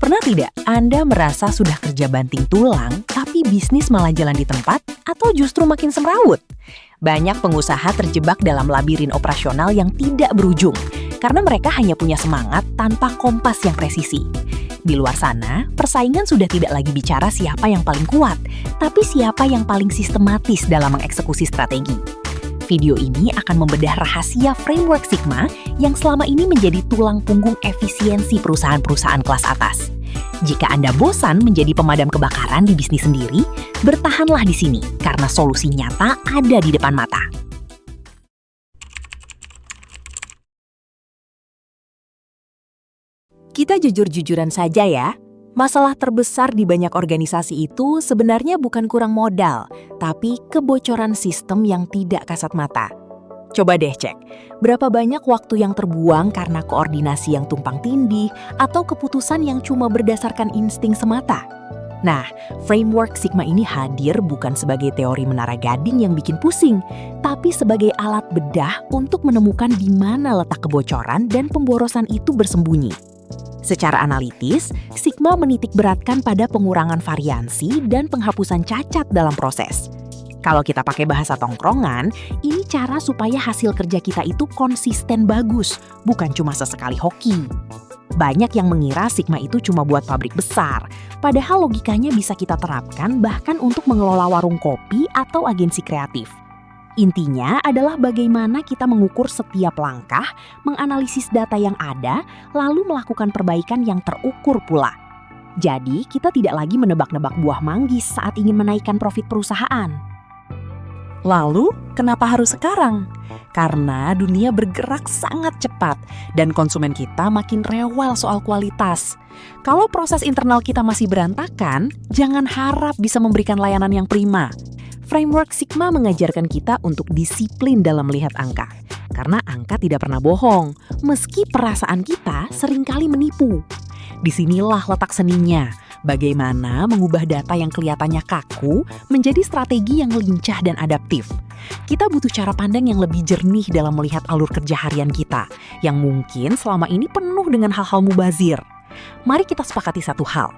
Pernah tidak Anda merasa sudah kerja banting tulang, tapi bisnis malah jalan di tempat atau justru makin semrawut? Banyak pengusaha terjebak dalam labirin operasional yang tidak berujung, karena mereka hanya punya semangat tanpa kompas yang presisi. Di luar sana, persaingan sudah tidak lagi bicara siapa yang paling kuat, tapi siapa yang paling sistematis dalam mengeksekusi strategi. Video ini akan membedah rahasia framework Sigma yang selama ini menjadi tulang punggung efisiensi perusahaan-perusahaan kelas atas. Jika Anda bosan menjadi pemadam kebakaran di bisnis sendiri, bertahanlah di sini karena solusi nyata ada di depan mata. Kita jujur-jujuran saja ya. Masalah terbesar di banyak organisasi itu sebenarnya bukan kurang modal, tapi kebocoran sistem yang tidak kasat mata. Coba deh cek, berapa banyak waktu yang terbuang karena koordinasi yang tumpang tindih atau keputusan yang cuma berdasarkan insting semata? Nah, framework Sigma ini hadir bukan sebagai teori menara gading yang bikin pusing, tapi sebagai alat bedah untuk menemukan di mana letak kebocoran dan pemborosan itu bersembunyi. Secara analitis, Sigma menitik beratkan pada pengurangan variansi dan penghapusan cacat dalam proses. Kalau kita pakai bahasa tongkrongan, ini cara supaya hasil kerja kita itu konsisten bagus, bukan cuma sesekali hoki. Banyak yang mengira Sigma itu cuma buat pabrik besar, padahal logikanya bisa kita terapkan bahkan untuk mengelola warung kopi atau agensi kreatif. Intinya adalah bagaimana kita mengukur setiap langkah, menganalisis data yang ada, lalu melakukan perbaikan yang terukur pula. Jadi, kita tidak lagi menebak-nebak buah manggis saat ingin menaikkan profit perusahaan. Lalu, kenapa harus sekarang? Karena dunia bergerak sangat cepat dan konsumen kita makin rewel soal kualitas. Kalau proses internal kita masih berantakan, jangan harap bisa memberikan layanan yang prima. Framework Sigma mengajarkan kita untuk disiplin dalam melihat angka. Karena angka tidak pernah bohong, meski perasaan kita seringkali menipu. Disinilah letak seninya, bagaimana mengubah data yang kelihatannya kaku menjadi strategi yang lincah dan adaptif. Kita butuh cara pandang yang lebih jernih dalam melihat alur kerja harian kita, yang mungkin selama ini penuh dengan hal-hal mubazir. Mari kita sepakati satu hal.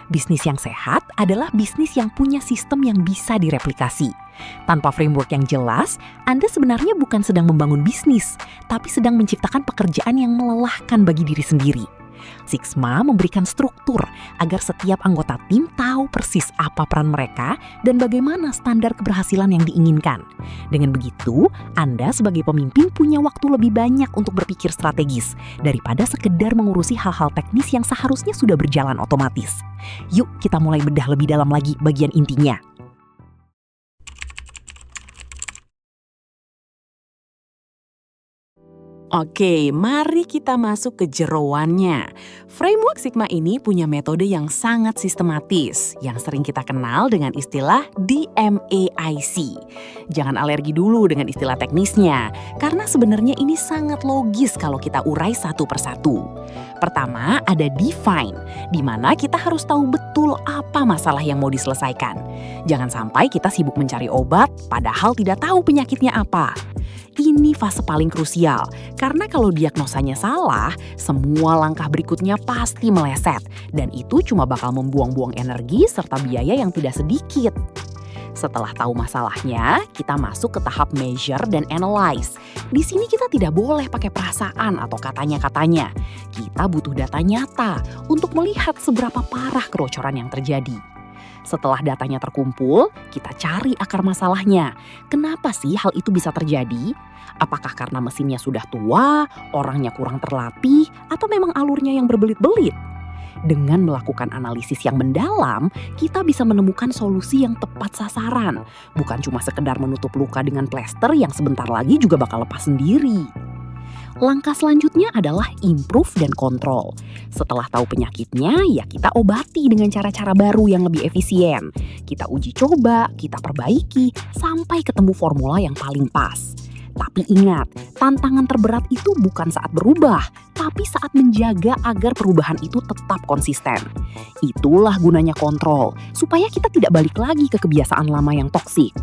Bisnis yang sehat adalah bisnis yang punya sistem yang bisa direplikasi. Tanpa framework yang jelas, Anda sebenarnya bukan sedang membangun bisnis, tapi sedang menciptakan pekerjaan yang melelahkan bagi diri sendiri. Sigma memberikan struktur agar setiap anggota tim tahu persis apa peran mereka dan bagaimana standar keberhasilan yang diinginkan. Dengan begitu, Anda sebagai pemimpin punya waktu lebih banyak untuk berpikir strategis daripada sekedar mengurusi hal-hal teknis yang seharusnya sudah berjalan otomatis. Yuk kita mulai bedah lebih dalam lagi bagian intinya. Oke, mari kita masuk ke jeroannya. Framework Sigma ini punya metode yang sangat sistematis, yang sering kita kenal dengan istilah DMAIC. Jangan alergi dulu dengan istilah teknisnya, karena sebenarnya ini sangat logis kalau kita urai satu persatu. Pertama, ada define, di mana kita harus tahu betul apa masalah yang mau diselesaikan. Jangan sampai kita sibuk mencari obat, padahal tidak tahu penyakitnya apa. Ini fase paling krusial, karena kalau diagnosanya salah, semua langkah berikutnya pasti meleset, dan itu cuma bakal membuang-buang energi serta biaya yang tidak sedikit. Setelah tahu masalahnya, kita masuk ke tahap measure dan analyze. Di sini kita tidak boleh pakai perasaan atau katanya-katanya. Kita butuh data nyata untuk melihat seberapa parah kebocoran yang terjadi. Setelah datanya terkumpul, kita cari akar masalahnya. Kenapa sih hal itu bisa terjadi? Apakah karena mesinnya sudah tua, orangnya kurang terlatih, atau memang alurnya yang berbelit-belit? Dengan melakukan analisis yang mendalam, kita bisa menemukan solusi yang tepat sasaran. Bukan cuma sekedar menutup luka dengan plester yang sebentar lagi juga bakal lepas sendiri. Langkah selanjutnya adalah improve dan kontrol. Setelah tahu penyakitnya, ya kita obati dengan cara-cara baru yang lebih efisien. Kita uji coba, kita perbaiki, sampai ketemu formula yang paling pas. Tapi ingat, tantangan terberat itu bukan saat berubah, tapi saat menjaga agar perubahan itu tetap konsisten. Itulah gunanya kontrol, supaya kita tidak balik lagi ke kebiasaan lama yang toksik.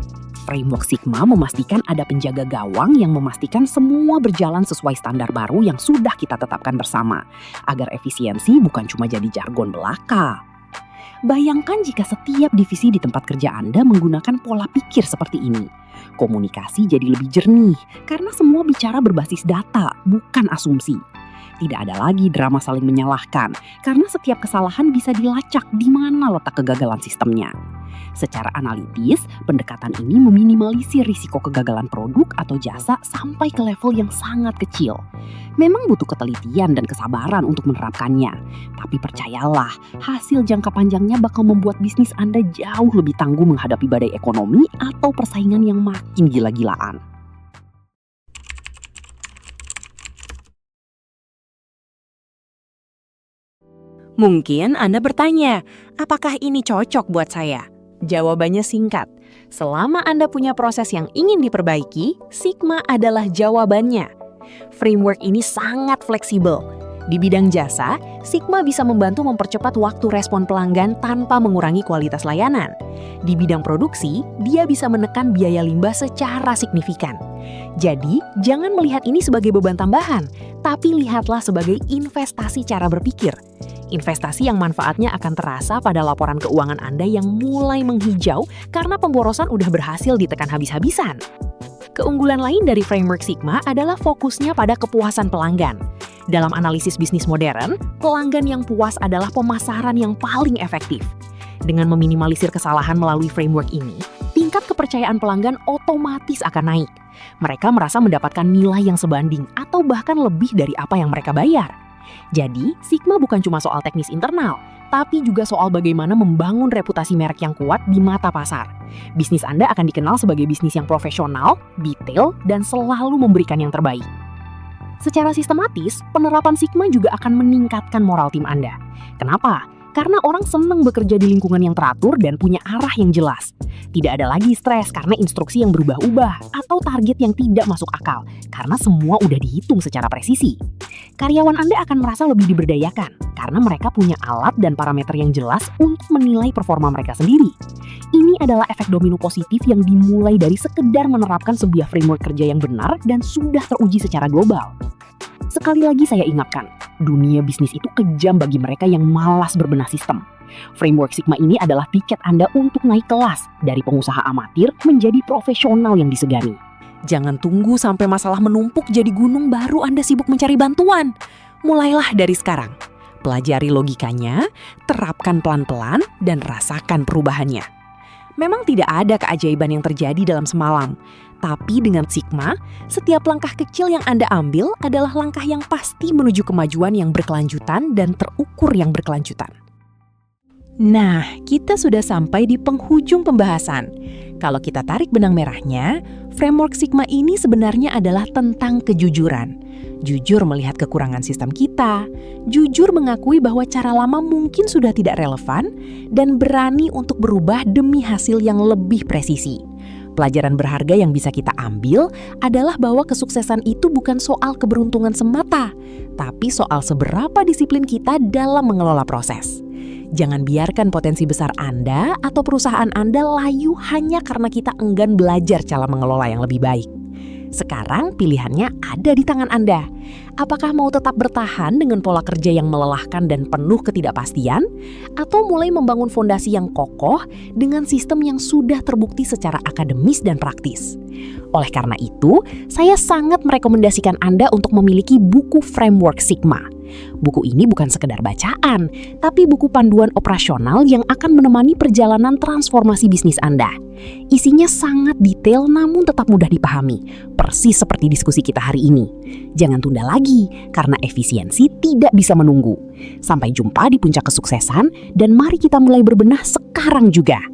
Framework Sigma memastikan ada penjaga gawang yang memastikan semua berjalan sesuai standar baru yang sudah kita tetapkan bersama, agar efisiensi bukan cuma jadi jargon belaka. Bayangkan jika setiap divisi di tempat kerja Anda menggunakan pola pikir seperti ini. Komunikasi jadi lebih jernih karena semua bicara berbasis data, bukan asumsi. Tidak ada lagi drama saling menyalahkan karena setiap kesalahan bisa dilacak di mana letak kegagalan sistemnya. Secara analitis, pendekatan ini meminimalisir risiko kegagalan produk atau jasa sampai ke level yang sangat kecil. Memang butuh ketelitian dan kesabaran untuk menerapkannya, tapi percayalah, hasil jangka panjangnya bakal membuat bisnis Anda jauh lebih tangguh menghadapi badai ekonomi atau persaingan yang makin gila-gilaan. Mungkin Anda bertanya, apakah ini cocok buat saya? Jawabannya singkat. Selama Anda punya proses yang ingin diperbaiki, Sigma adalah jawabannya. Framework ini sangat fleksibel. Di bidang jasa, Sigma bisa membantu mempercepat waktu respon pelanggan tanpa mengurangi kualitas layanan. Di bidang produksi, dia bisa menekan biaya limbah secara signifikan. Jadi, jangan melihat ini sebagai beban tambahan, tapi lihatlah sebagai investasi cara berpikir. Investasi yang manfaatnya akan terasa pada laporan keuangan Anda yang mulai menghijau karena pemborosan udah berhasil ditekan habis-habisan. Keunggulan lain dari Framework Sigma adalah fokusnya pada kepuasan pelanggan. Dalam analisis bisnis modern, pelanggan yang puas adalah pemasaran yang paling efektif. Dengan meminimalisir kesalahan melalui framework ini, tingkat kepercayaan pelanggan otomatis akan naik. Mereka merasa mendapatkan nilai yang sebanding atau bahkan lebih dari apa yang mereka bayar. Jadi, Sigma bukan cuma soal teknis internal, tapi juga soal bagaimana membangun reputasi merek yang kuat di mata pasar. Bisnis Anda akan dikenal sebagai bisnis yang profesional, detail, dan selalu memberikan yang terbaik. Secara sistematis, penerapan Sigma juga akan meningkatkan moral tim Anda. Kenapa? Karena orang senang bekerja di lingkungan yang teratur dan punya arah yang jelas. Tidak ada lagi stres karena instruksi yang berubah-ubah atau target yang tidak masuk akal, karena semua udah dihitung secara presisi. Karyawan Anda akan merasa lebih diberdayakan karena mereka punya alat dan parameter yang jelas untuk menilai performa mereka sendiri. Ini adalah efek domino positif yang dimulai dari sekedar menerapkan sebuah framework kerja yang benar dan sudah teruji secara global. Sekali lagi saya ingatkan, dunia bisnis itu kejam bagi mereka yang malas berbenah sistem. Framework Sigma ini adalah tiket Anda untuk naik kelas dari pengusaha amatir menjadi profesional yang disegani. Jangan tunggu sampai masalah menumpuk jadi gunung baru Anda sibuk mencari bantuan. Mulailah dari sekarang. Pelajari logikanya, terapkan pelan-pelan, dan rasakan perubahannya. Memang tidak ada keajaiban yang terjadi dalam semalam. Tapi dengan Sigma, setiap langkah kecil yang Anda ambil adalah langkah yang pasti menuju kemajuan yang berkelanjutan dan terukur yang berkelanjutan. Nah, kita sudah sampai di penghujung pembahasan. Kalau kita tarik benang merahnya, framework Sigma ini sebenarnya adalah tentang kejujuran. Jujur melihat kekurangan sistem kita, jujur mengakui bahwa cara lama mungkin sudah tidak relevan, dan berani untuk berubah demi hasil yang lebih presisi. Pelajaran berharga yang bisa kita ambil adalah bahwa kesuksesan itu bukan soal keberuntungan semata, tapi soal seberapa disiplin kita dalam mengelola proses. Jangan biarkan potensi besar Anda atau perusahaan Anda layu hanya karena kita enggan belajar cara mengelola yang lebih baik. Sekarang pilihannya ada di tangan Anda. Apakah mau tetap bertahan dengan pola kerja yang melelahkan dan penuh ketidakpastian? Atau mulai membangun fondasi yang kokoh dengan sistem yang sudah terbukti secara akademis dan praktis? Oleh karena itu, saya sangat merekomendasikan Anda untuk memiliki buku Framework Sigma. Buku ini bukan sekedar bacaan, tapi buku panduan operasional yang akan menemani perjalanan transformasi bisnis Anda. Isinya sangat detail namun tetap mudah dipahami, persis seperti diskusi kita hari ini. Jangan tunda lagi, karena efisiensi tidak bisa menunggu. Sampai jumpa di puncak kesuksesan, dan mari kita mulai berbenah sekarang juga.